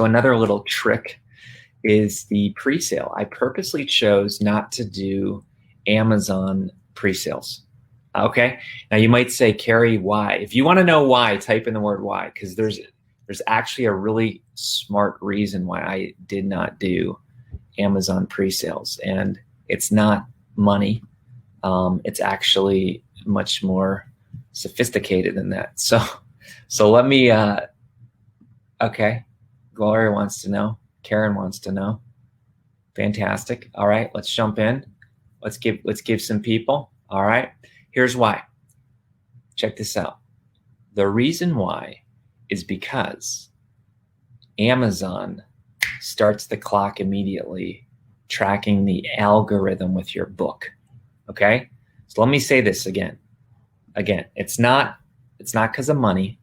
So another little trick is the pre-sale. I purposely chose not to do Amazon pre-sales. Okay. Now you might say, Kary, why? If you want to know why, type in the word why, because there's actually a really smart reason why I did not do Amazon pre-sales, and it's not money. It's actually much more sophisticated than that. So let me, okay. Gloria wants to know. Karen wants to know. Fantastic. All right, let's jump in. Let's give some people. All right, here's why. Check this out. The reason why is because Amazon starts the clock immediately, tracking the algorithm with your book. Okay, so let me say this again. It's not because of money.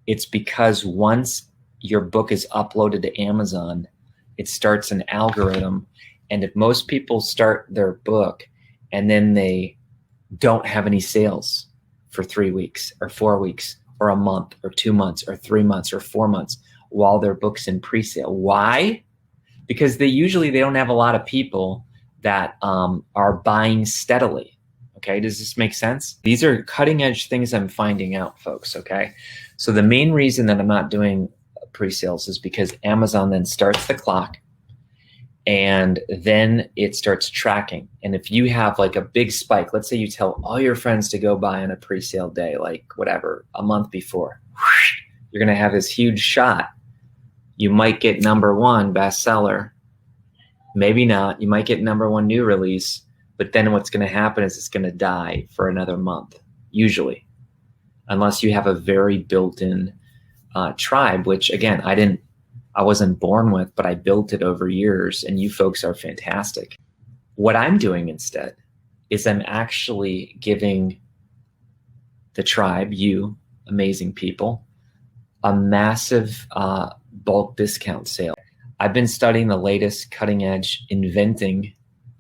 It's because once your book is uploaded to Amazon, it starts an algorithm. And if most people start their book and then they don't have any sales for 3 weeks or 4 weeks or a month or 2 months or 3 months or 4 months while their book's in pre-sale. Why? Because they don't have a lot of people that are buying steadily. Okay, does this make sense? These are cutting edge things I'm finding out, folks, okay? So the main reason that I'm not doing pre-sales is because Amazon then starts the clock and then it starts tracking. And if you have like a big spike, let's say you tell all your friends to go buy on a pre-sale day, like whatever, a month before, you're gonna have this huge shot. You might get #1 bestseller, maybe not. You might get #1 new release, but then what's gonna happen is it's gonna die for another month, usually, unless you have a very built-in tribe, which again, I wasn't born with, but I built it over years, and you folks are fantastic. What I'm doing instead is I'm actually giving the tribe, you amazing people, a massive bulk discount sale. I've been studying the latest cutting edge, inventing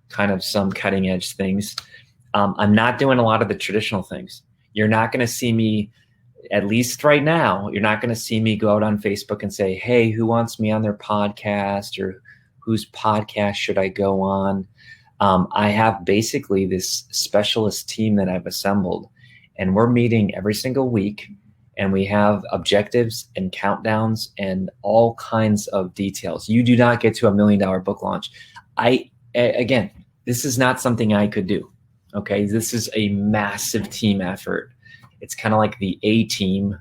kind of some cutting edge things. I'm not doing a lot of the traditional things. You're not going to see me, at least right now, you're not going to see me go out on Facebook and say, hey, who wants me on their podcast, or whose podcast should I go on? I have basically this specialist team that I've assembled, and we're meeting every single week, and we have objectives and countdowns and all kinds of details. You do not get to $1 million book launch. Again, this is not something I could do. Okay, this is a massive team effort. It's kind of like the A team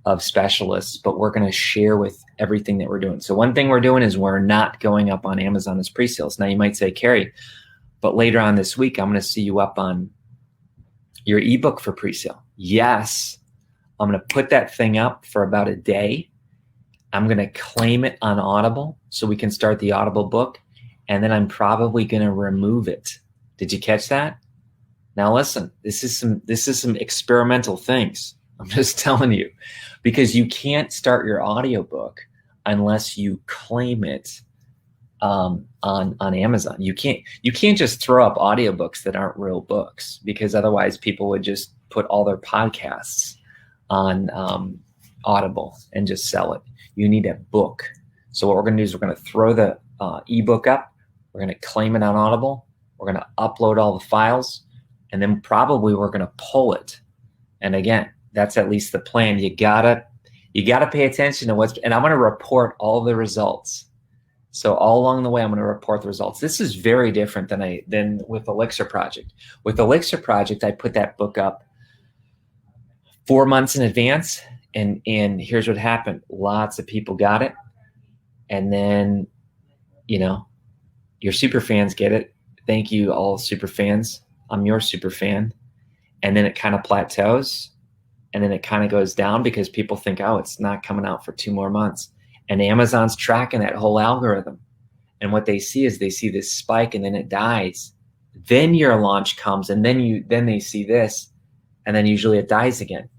of specialists, but we're going to share with everything that we're doing. So one thing we're doing is we're not going up on Amazon as pre-sales. Now you might say, Kary, but later on this week, I'm going to see you up on your ebook for pre-sale. Yes, I'm going to put that thing up for about a day. I'm going to claim it on Audible so we can start the Audible book. And then I'm probably going to remove it. Did you catch that? Now listen, this is some experimental things. I'm just telling you, because you can't start your audiobook unless you claim it on Amazon. You can't just throw up audiobooks that aren't real books, because otherwise people would just put all their podcasts on Audible and just sell it. You need a book. So what we're going to do is we're going to throw the ebook up. We're going to claim it on Audible. We're going to upload all the files. And then probably we're going to pull it. And again, that's at least the plan. You gotta pay attention to and I'm going to report all the results. So all along the way, I'm going to report the results. This is very different than with Elixir Project. With Elixir Project, I put that book up 4 months in advance. And here's what happened. Lots of people got it. And then, your super fans get it. Thank you, all super fans. I'm your super fan. And then it kind of plateaus, and then it kind of goes down because people think, oh, it's not coming out for 2 more months. And Amazon's tracking that whole algorithm. And what they see is they see this spike, and then it dies. Then your launch comes, and then they see this, and then usually it dies again.